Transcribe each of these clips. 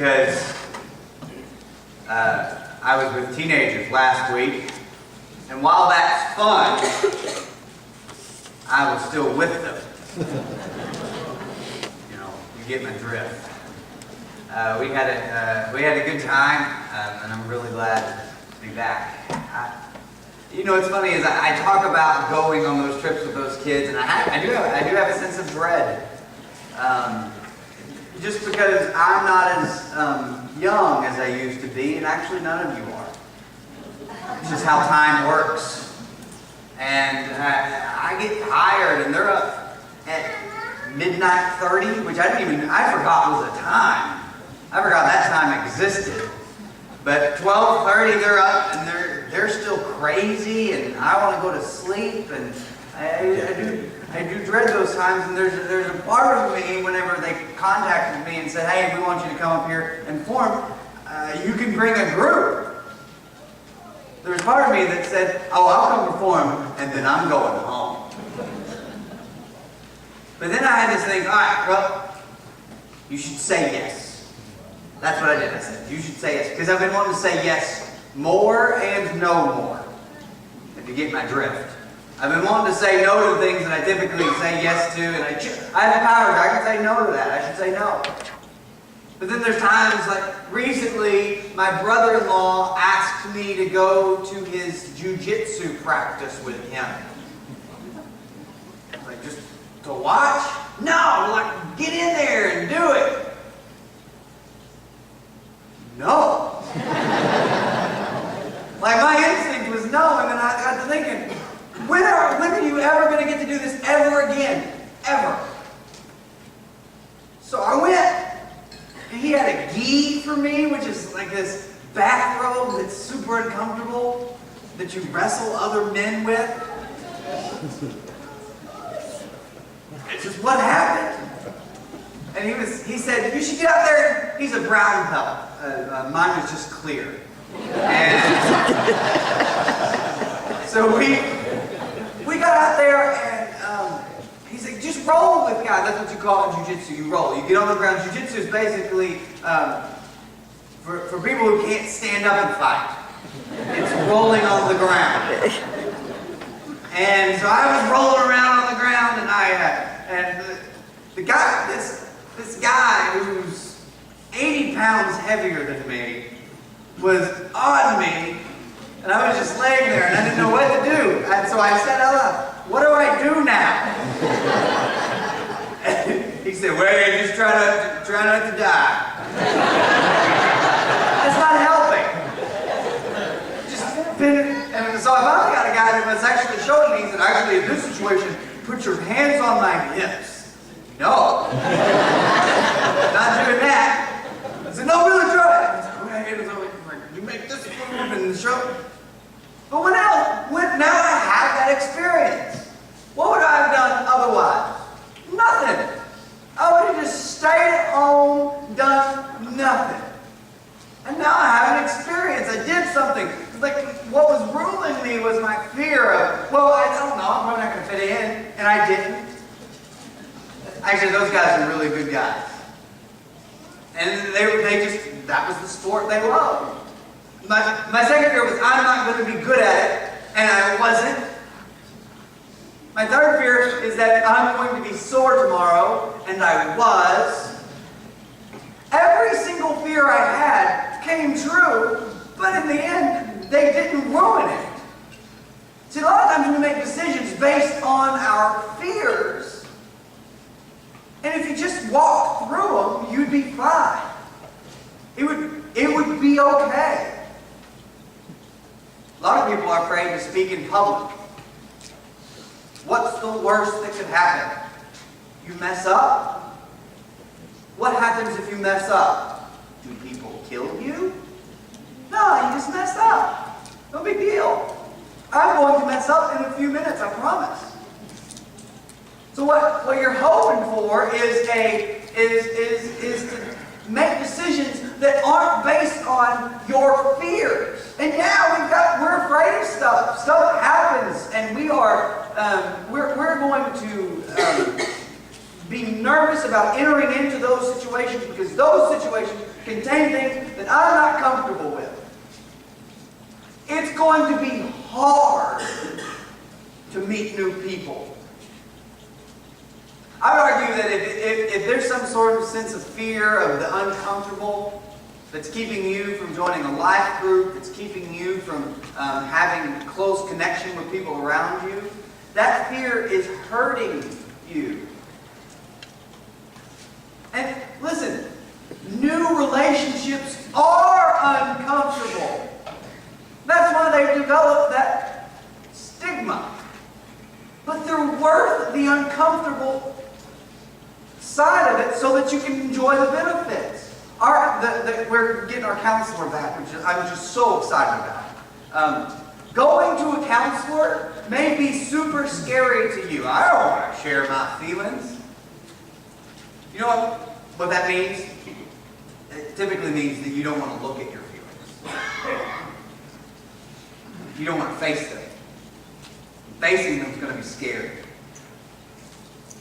because I was with teenagers last week, and while that's fun, I was still with them. You know, you get my drift. We had a good time, and I'm really glad to be back. You know, what's funny is I talk about going on those trips with those kids, and I do have a sense of dread. Just because I'm not as young as I used to be, and actually none of you are. It's just how time works. And I get tired, and they're up at midnight 30, which I forgot was a time. I forgot that time existed. But 12:30, they're up, and they're still crazy, and I want to go to sleep, and I do dread those times. And there's a part of me whenever they contacted me and said, "Hey, we want you to come up here and form. You can bring a group." There was part of me that said, "Oh, I'll come perform, and then I'm going home." But then I had this thing. All right, well, you should say yes. That's what I did. I said, you should say yes. Because I've been wanting to say yes more and no more. If you get my drift. I've been wanting to say no to things that I typically say yes to. And I have the power. I can say no to that. I should say no. But then there's times like recently, my brother-in-law asked me to go to his jiu-jitsu practice with him. Like, just to watch? No, like, get in there and do it. No. Like, my instinct was no, and then I got to thinking, when are you ever going to get to do this ever again? Ever. So I went, and he had a gi for me, which is like this bathrobe that's super uncomfortable, that you wrestle other men with. It's just what happened. And he said, you should get out there. He's a brown belt. Mine was just clear. And so we got out there, and he said, just roll with guys. That's what you call it in jiu-jitsu. You roll. You get on the ground. Jiu-jitsu is basically for people who can't stand up and fight. It's rolling on the ground. And so I was rolling around on the ground, and the guy, this guy who's 80 pounds heavier than me was on me, and I was just laying there, and I didn't know what to do. And so I said out loud, what do I do now? And he said, well, just try not to die. That's not helping. And so I finally got a guy that was actually showing me, he said, actually, in this situation, put your hands on my hips. No. Not doing that. I said, no, really try it. He said, okay. You make this move and show. But now I have that experience. What would I have done otherwise? Nothing. I would have just stayed at home, done nothing. And now I have an experience. I did something. Like, what was ruling me was my fear of, well, I don't know, I'm probably not going to fit in. And I didn't. Actually, those guys are really good guys. And that was the sport they loved. My second fear was, I'm not going to be good at it, and I wasn't. My third fear is that I'm going to be sore tomorrow, and I was. Every single fear I had came true, but in the end, they didn't ruin it. See, a lot of times we make decisions based on our fears. And if you just walk through them, you'd be fine. It would be okay. A lot of people are afraid to speak in public. What's the worst that could happen? You mess up? What happens if you mess up? Do people kill you? No, you just messed up. No big deal. I'm going to mess up in a few minutes, I promise. So what you're hoping for is to make decisions that aren't based on your fears. And yeah, we're afraid of stuff. Stuff happens, and we're going to be nervous about entering into those situations because those situations contain things that I'm not comfortable with. It's going to be hard to meet new people. I would argue that if there's some sort of sense of fear of the uncomfortable that's keeping you from joining a life group, that's keeping you from having close connection with people around you, that fear is hurting you. And listen, new relationships are uncomfortable. That's why they've developed that stigma. But they're worth the uncomfortable side of it so that you can enjoy the benefits. We're getting our counselor back, which I'm just so excited about. Going to a counselor may be super scary to you. I don't want to share my feelings. You know what that means? It typically means that you don't want to look at your feelings. You don't want to face them. Facing them is going to be scary.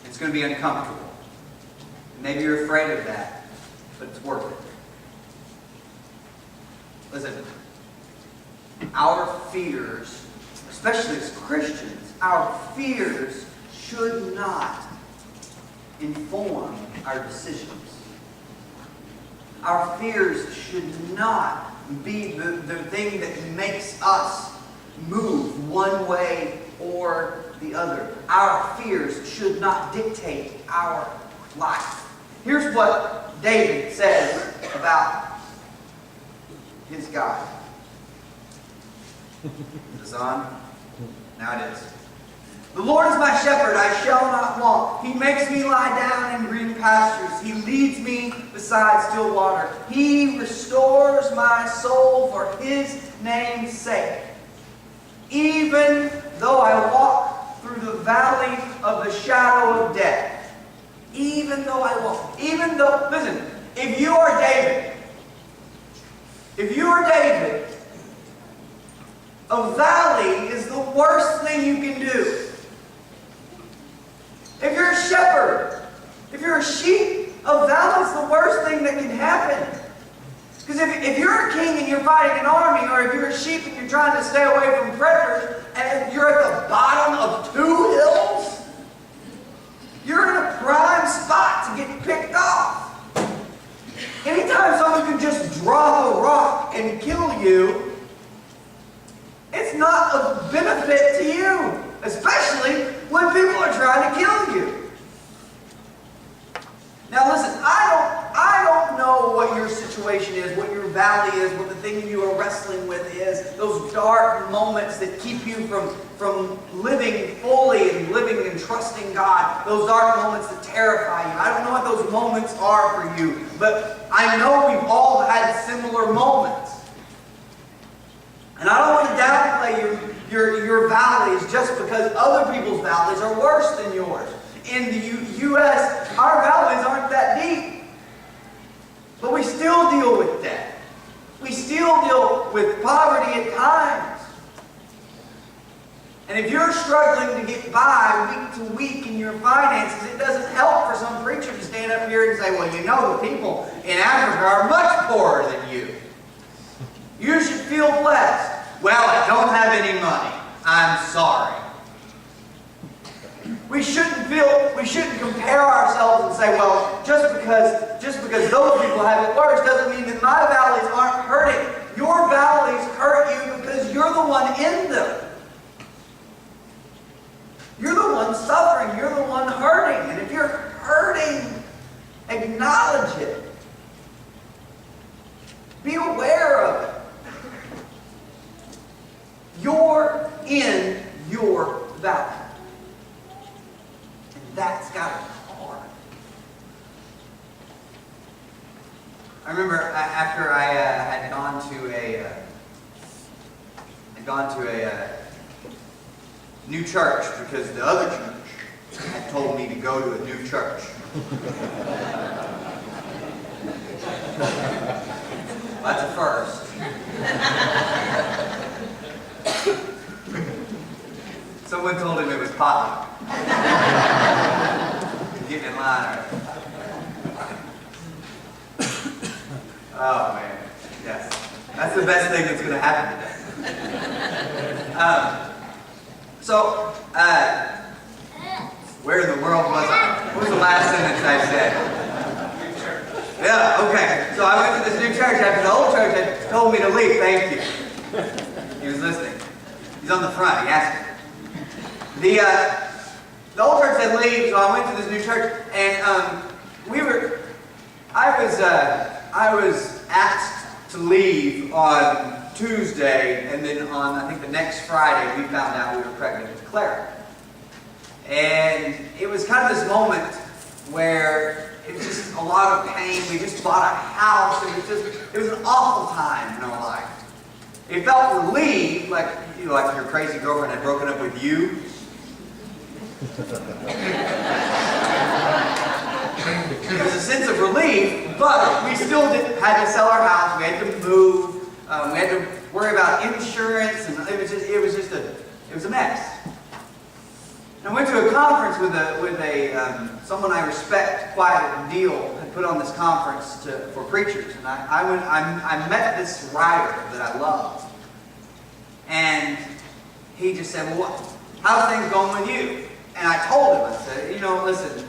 It's going to be uncomfortable. Maybe you're afraid of that, but it's worth it. Listen, our fears, especially as Christians, our fears should not inform our decisions. Our fears should not be the thing that makes us move one way or the other. Our fears should not dictate our life. Here's what David says about his God. Is this on? Now it is. The Lord is my shepherd, I shall not want. He makes me lie down in green pastures. He leads me beside still water. He restores my soul for His name's sake. Even though I walk through the valley of the shadow of death. Even though, listen, if you are David, a valley is the worst thing you can do. If you're a shepherd, if you're a sheep, a valley is the worst thing that can happen. Because if you're a king and you're fighting an army, or if you're a sheep and you're trying to stay away from predators, and you're at the bottom of 2 hills, you're in a prime spot to get picked off. Anytime someone can just drop a rock and kill you, it's not a benefit to you, especially when people are trying to kill you. Now listen, I don't know what your situation is, what your valley is, what the thing you are wrestling with is, those dark moments that keep you from living fully and living and trusting God, those dark moments that terrify you. I don't know what those moments are for you, but I know we've all had similar moments. And I don't want to downplay your valleys just because other people's valleys are worse than yours. In the U.S., our valleys aren't that deep. But we still deal with debt. We still deal with poverty at times. And if you're struggling to get by week to week in your finances, it doesn't help for some preacher to stand up here and say, well, you know, the people in Africa are much poorer than you. You should feel blessed. Well, I don't have any money. I'm sorry. We shouldn't compare ourselves and say, well, just because those people have it worse doesn't mean that my valleys aren't hurting. Your valleys hurt you because you're the one in them. You're the one suffering. You're the one hurting. And if you're hurting, acknowledge it. Be aware of it. You're in your valley. And that's got to be hard. I remember after I had gone to a new church because the other church had told me to go to a new church. That's a first. Someone told him it was potluck. Getting in line. Oh, man. Yes. That's the best thing that's going to happen today. Where in the world was I? What was the last sentence I said? Yeah, okay. So I went to this new church after the old church had told me to leave. Thank you. He was listening. He's on the front. He asked me. The old church said leave, so I went to this new church, and I was asked to leave on Tuesday, and then on, I think, the next Friday, we found out we were pregnant with Clara. And it was kind of this moment where it was just a lot of pain. We just bought a house. It was an awful time in our life. It felt relieved, like your crazy girlfriend had broken up with you. It was a sense of relief, but we still had to sell our house. We had to move. We had to worry about insurance, and it was a mess. I went to a conference with someone I respect quite a deal had put on this conference for preachers, and I met this writer that I loved, and he just said, "Well, how's things going with you?" And I told him, I said, listen,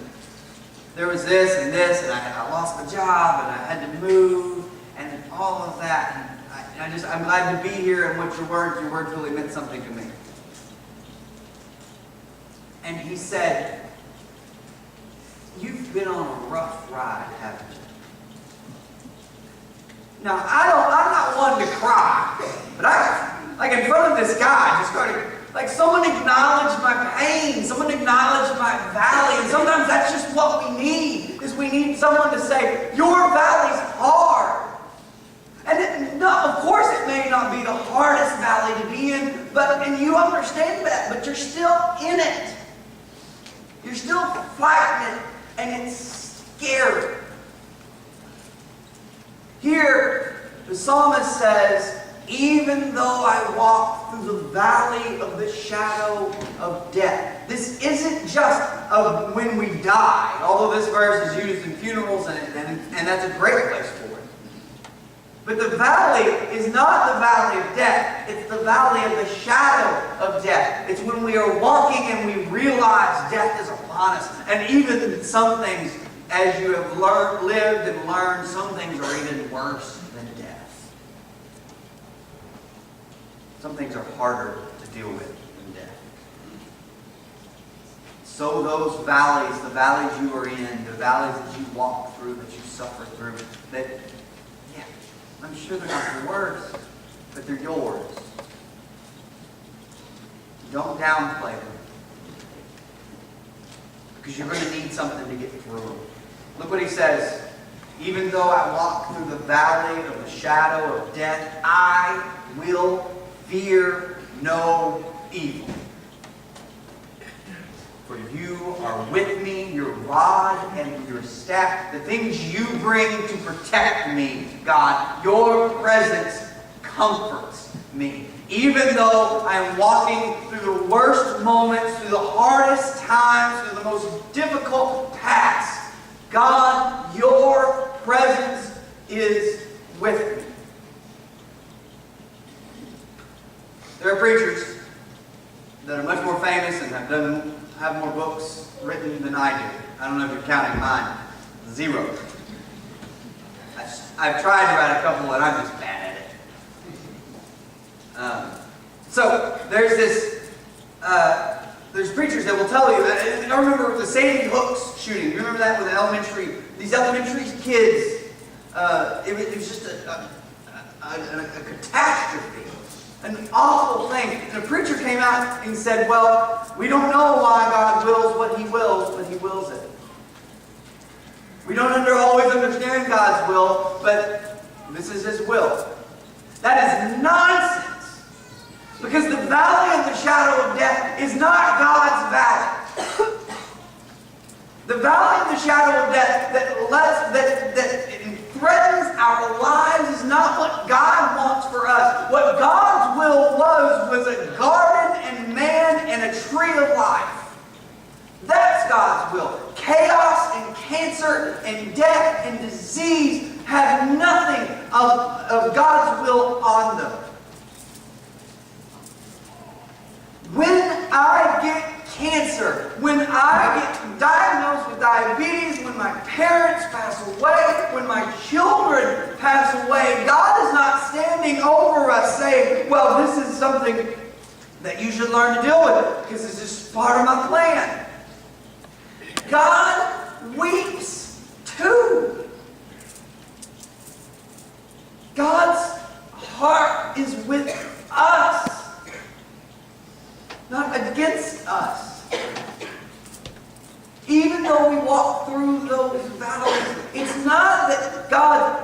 there was this, and I lost my job, and I had to move, and all of that, and I'm glad to be here, and what your words really meant something to me. And he said, "You've been on a rough ride, haven't you?" Now, I'm not one to cry, but in front of this guy, just started, someone acknowledged my pain, someone acknowledged my valley, and sometimes that's just what we need, is we need someone to say, "Your valley's hard." And of course it may not be the hardest valley to be in, and you understand that, but you're still in it. You're still fighting it, and it's scary. Here, the psalmist says, "Even though I walk through the valley of the shadow of death." This isn't just of when we die, although this verse is used in funerals, and that's a great place for it. But the valley is not the valley of death. It's the valley of the shadow of death. It's when we are walking and we realize death is upon us. And even some things, as you have lived and learned, some things are even worse than death. Some things are harder to deal with than death. So those valleys, the valleys you are in, the valleys that you walk through, that you suffer through, I'm sure they're not the worst, but they're yours. Don't downplay them, because you're going to need something to get through them. Look what he says. "Even though I walk through the valley of the shadow of death, I will fear no evil. For you are with me, your rod and your staff, the things you bring to protect me, God, your presence comforts me." Even though I am walking through the worst moments, through the hardest times, through the most difficult paths, God, your presence is with me. There are preachers that are much more famous and have more books written than I do. I don't know if you're counting mine. 0. I've tried to write a couple, and I'm just bad at it. So there's preachers that will tell you that. I remember the Sandy Hooks shooting. You remember that with these elementary kids? It was just a catastrophe. An awful thing. And a preacher came out and said, "Well, we don't know why God wills what He wills, but He wills it. We don't always understand God's will, but this is His will." That is nonsense. Because the valley of the shadow of death is not God's valley. The valley of the shadow of death that threatens our lives is not what God wants for us. What God's will was a garden and man and a tree of life. That's God's will. Chaos and cancer and death and disease have nothing of God's will on them. When I get cancer, when I get diagnosed with diabetes, when my parents pass away, when my children pass away, God is not standing over us saying, well, this is something that you should learn to deal with because this is part of my plan. God weeps too. God's heart is with us, not against us. Even though we walk through those valleys, it's not that God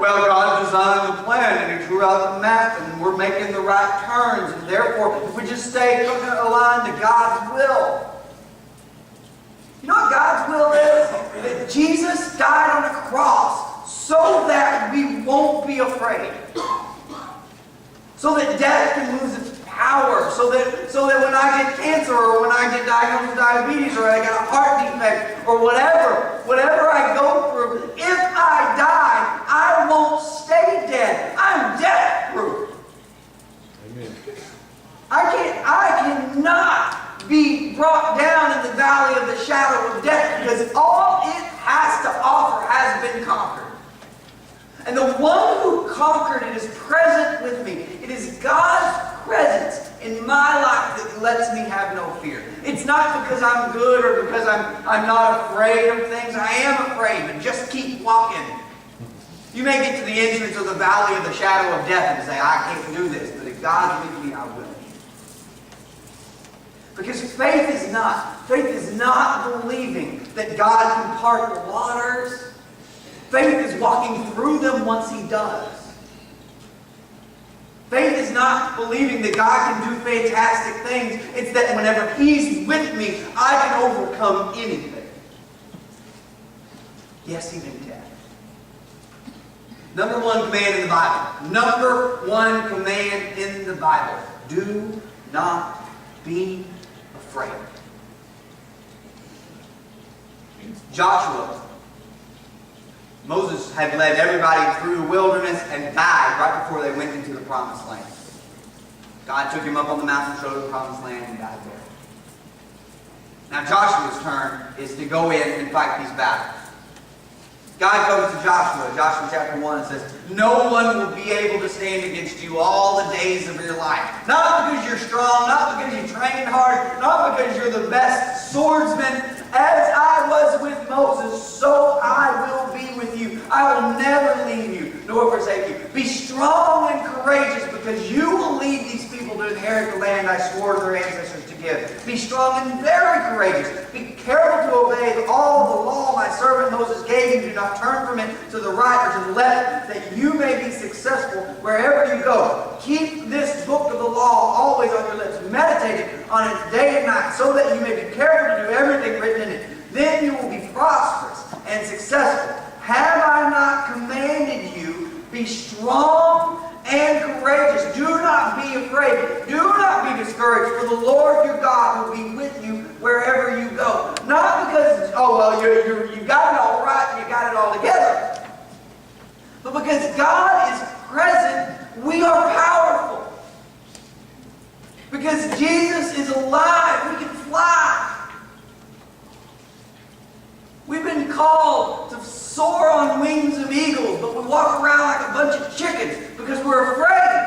designed the plan and He drew out the map and we're making the right turns, and therefore if we just stay aligned to God's will. You know what God's will is? That Jesus died on a cross so that we won't be afraid. So that death can lose its power. So that when I get cancer, or when I get diagnosed with diabetes, or I get a heart defect, or whatever I go through, if I die, I won't stay dead. I'm death-proof. Amen. I cannot be brought down in the valley of the shadow of death, because all it has to offer has been conquered. And the one who conquered it is present with me. It is God's presence in my life that lets me have no fear. It's not because I'm good or because I'm not afraid of things. I am afraid, but just keep walking. You may get to the entrance of the valley of the shadow of death and say, I can't do this. But if God's with me, I will. Because faith is not believing that God can part the waters. Faith is walking through them once He does. Faith is not believing that God can do fantastic things. It's that whenever He's with me, I can overcome anything. Yes, even death. Number one command in the Bible. Number one command in the Bible. Do not be afraid. Joshua. Moses had led everybody through the wilderness and died right before they went into the promised land. God took him up on the mountain, showed him the promised land, and died there. Now Joshua's turn is to go in and fight these battles. God comes to Joshua chapter 1, and says, no one will be able to stand against you all the days of your life. Not because you're strong, not because you trained hard, not because you're the best swordsman. As I was with Moses, so I will be with you. I will never leave you, nor forsake you. Be strong and courageous, because you will lead these people to inherit the land I swore to their ancestors to give. Be strong and very courageous. Be careful to obey all the law my servant Moses gave you. Do not turn from it to the right or to the left, that you may be successful wherever you go. Keep this book of the law always on your lips. Meditate on it day and night, so that you may be careful to do everything written in it. Then you will be prosperous and successful. Have I not commanded you? Be strong and courageous. Do not be afraid. Do not be discouraged, for the Lord your God will be with you wherever you go. Not because, you got it all right, you got it all together. But because God is present, we are powerful. Because Jesus is alive, we can fly. We've been called to soar on wings of eagles, but we walk around like a bunch of chickens because we're afraid.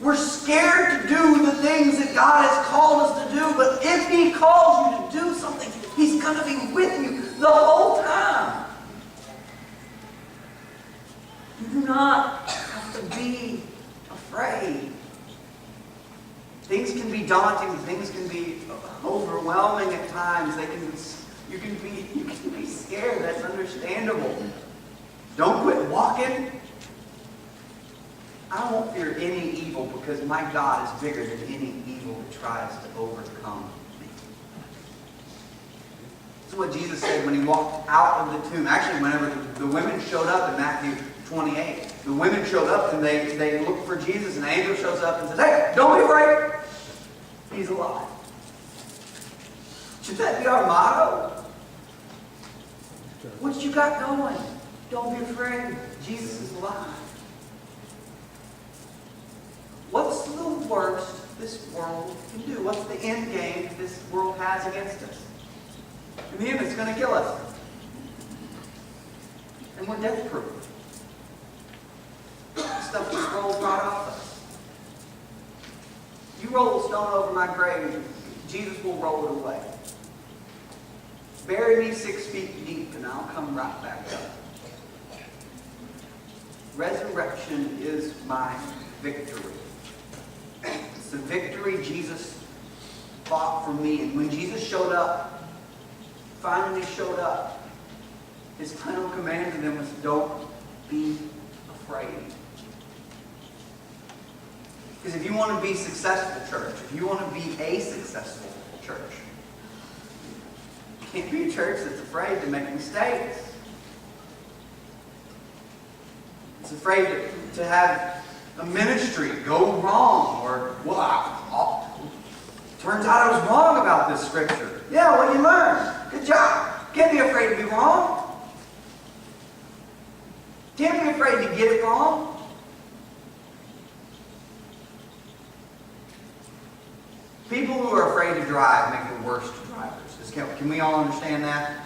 We're scared to do the things that God has called us to do, but if He calls you to do something, He's going to be with you the whole time. You do not have to be afraid. Things can be daunting. Things can be overwhelming at times. You can be scared. That's understandable. Don't quit walking. I won't fear any evil, because my God is bigger than any evil that tries to overcome me. That's what Jesus said when He walked out of the tomb. Actually, whenever the women showed up in Matthew 28, the women showed up and they looked for Jesus, and the angel shows up and says, hey, don't be afraid. He's alive. Should that be our motto? What you got going? Don't be afraid. Jesus is alive. What's the worst this world can do? What's the end game this world has against us? And him, it's going to kill us. And we're death-proof. Stuff just rolls right off us. You roll a stone over my grave, Jesus will roll it away. Bury me 6 feet deep and I'll come right back up. Resurrection is my victory. It's the victory Jesus fought for me. And when Jesus showed up, finally showed up, his final command to them was, don't be afraid. Because if you want to be successful, church, if you want to be a successful church, you can't be a church that's afraid to make mistakes. It's afraid to have a ministry go wrong, or, well, turns out I was wrong about this scripture. Yeah, well, you learned. Good job. Can't be afraid to be wrong. Can't be afraid to get it wrong. People who are afraid to drive make the worst drivers. Can we all understand that?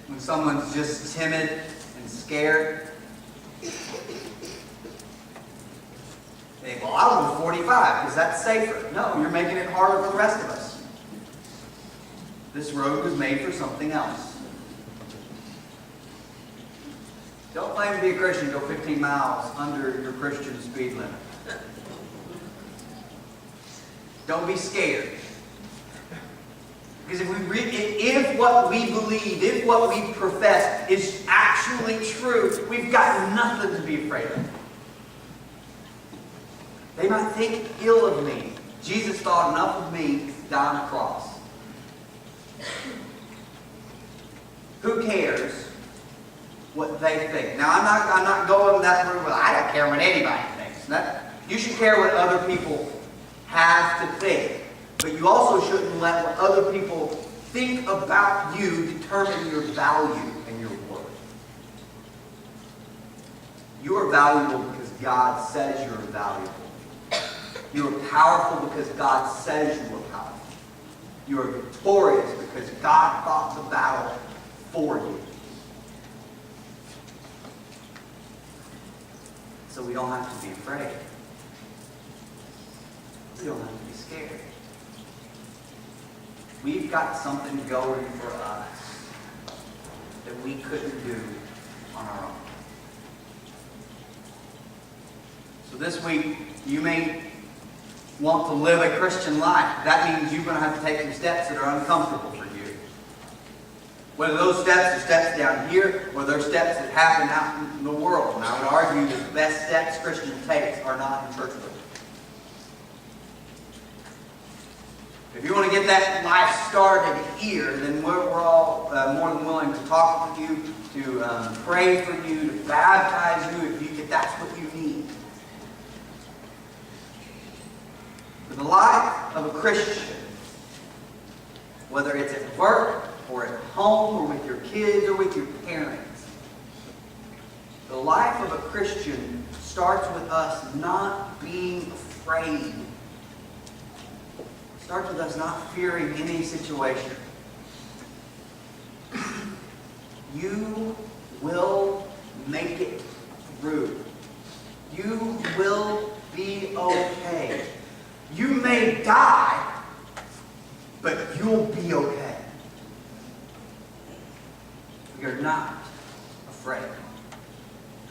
When someone's just timid and scared, they think, well, I'll go 45 because that's safer. No, you're making it harder for the rest of us. This road was made for something else. Don't claim to be a Christian, go 15 miles under your Christian speed limit. Don't be scared. Because if what we believe, if what we profess is actually true, we've got nothing to be afraid of. They might think ill of me. Jesus thought enough of me to die on the cross. Who cares what they think? Now, I'm not going that route. Well, I don't care what anybody thinks. You should care what other people have to think. But you also shouldn't let what other people think about you determine your value and your worth. You are valuable because God says you're valuable. You are powerful because God says you are powerful. You are victorious because God fought the battle for you. So we don't have to be afraid. We don't have to be scared. We've got something going for us that we couldn't do on our own. So this week, you may want to live a Christian life. That means you're going to have to take some steps that are uncomfortable for you. Whether those steps are steps down here, or they're steps that happen out in the world. And I would argue that the best steps Christian takes are not in church buildings. If you want to get that life started here, then we're all more than willing to talk with you, to pray for you, to baptize you if that's what you need. For the life of a Christian, whether it's at work or at home or with your kids or with your parents, the life of a Christian starts with us not being afraid. Starts with us not fearing any situation. You will make it through. You will be okay. You may die, but you'll be okay. You're not afraid.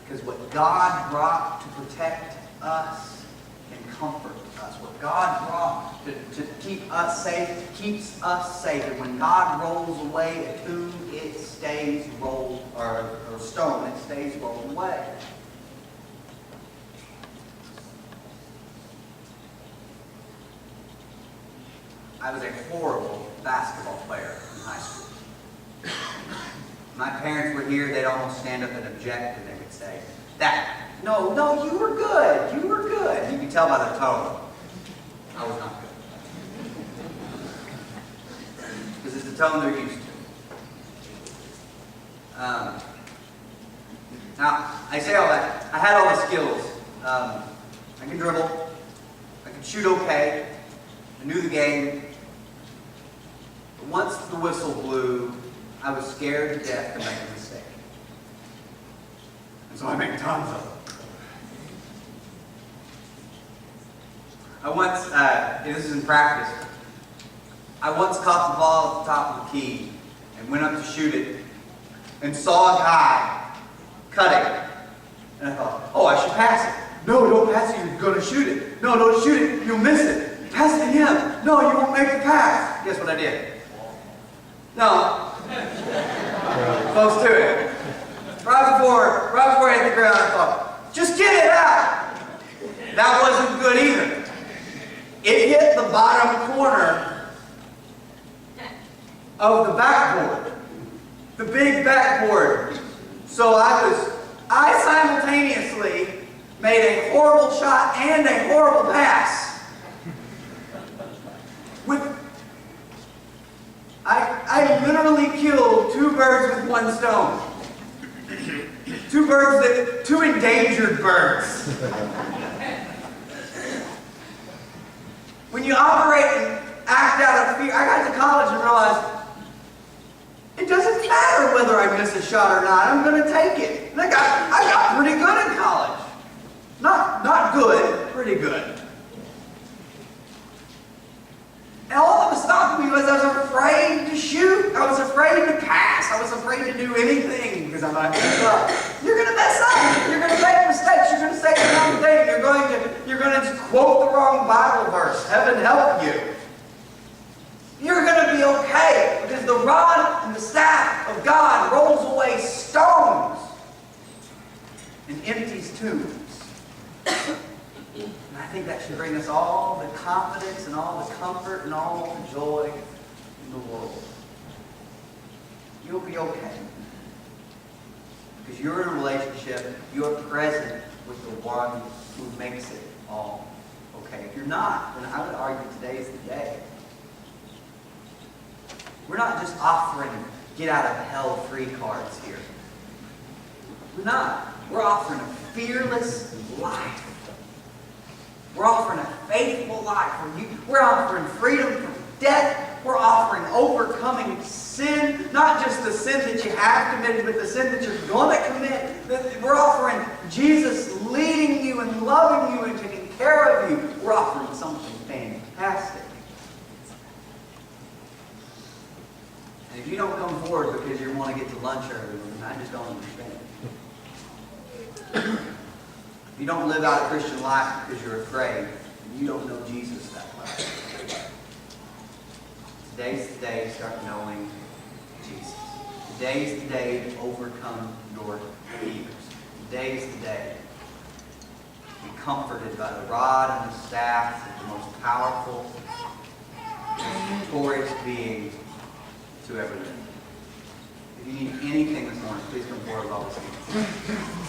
Because what God brought to protect us and comfort us, what God brought to keep us safe, keeps us safe. And when God rolls away a tomb, it stays rolled, or stone, it stays rolled away. I was a horrible basketball player in high school. My parents were here, they'd almost stand up and object, and they would say, no, you were good, you were good. You could tell by the tone, I was not good. Because it's the tone they're used to. Now, I say all that. I had all the skills. I can dribble. I can shoot okay. I knew the game. But once the whistle blew, I was scared to death to make a mistake. And so I make tons of them. I once, this is in practice, I once caught the ball at the top of the key and went up to shoot it and saw a guy cutting. And I thought, oh, I should pass it. No, don't pass it, you're going to shoot it. No, don't shoot it, you'll miss it. Pass it to him. No, you won't make the pass. Guess what I did? No. Close to it. Right before I hit the ground, I thought, just get it out. That wasn't good either. It hit the bottom corner of the backboard. The big backboard. So I simultaneously made a horrible shot and a horrible pass. I literally killed two birds with one stone. Two endangered birds. When you operate and act out of fear, I got to college and realized it doesn't matter whether I miss a shot or not. I'm going to take it. And I got pretty good in college. Not good, pretty good. And all that was stopping me was I was afraid to shoot. I was afraid to pass. I was afraid to do anything because I might mess up. You're going to mess up. You're going to make mistakes. You're going to say the wrong thing. You're going to quote the wrong Bible verse. Heaven help you. You're going to be okay because the rod and the staff of God rolls away stones and empties tombs. And I think that should bring us all the confidence and all the comfort and all the joy in the world. You'll be okay. Because you're in a relationship, you're present with the one who makes it all okay. If you're not, then I would argue today is the day. We're not just offering get out of hell free cards here. We're not. We're offering a fearless life. We're offering a faithful life. We're offering freedom from death. We're offering overcoming sin. Not just the sin that you have committed, but the sin that you're going to commit. We're offering Jesus leading you and loving you and taking care of you. We're offering something fantastic. And if you don't come forward because you want to get to lunch early, then I just don't understand. If you don't live out a Christian life because you're afraid, you don't know Jesus that well. Today's the day to start knowing Jesus. Today's the day to overcome your fears. Today's the day to be comforted by the rod and the staff of the most powerful, most victorious being to ever live. If you need anything this morning, please come forward with all these things.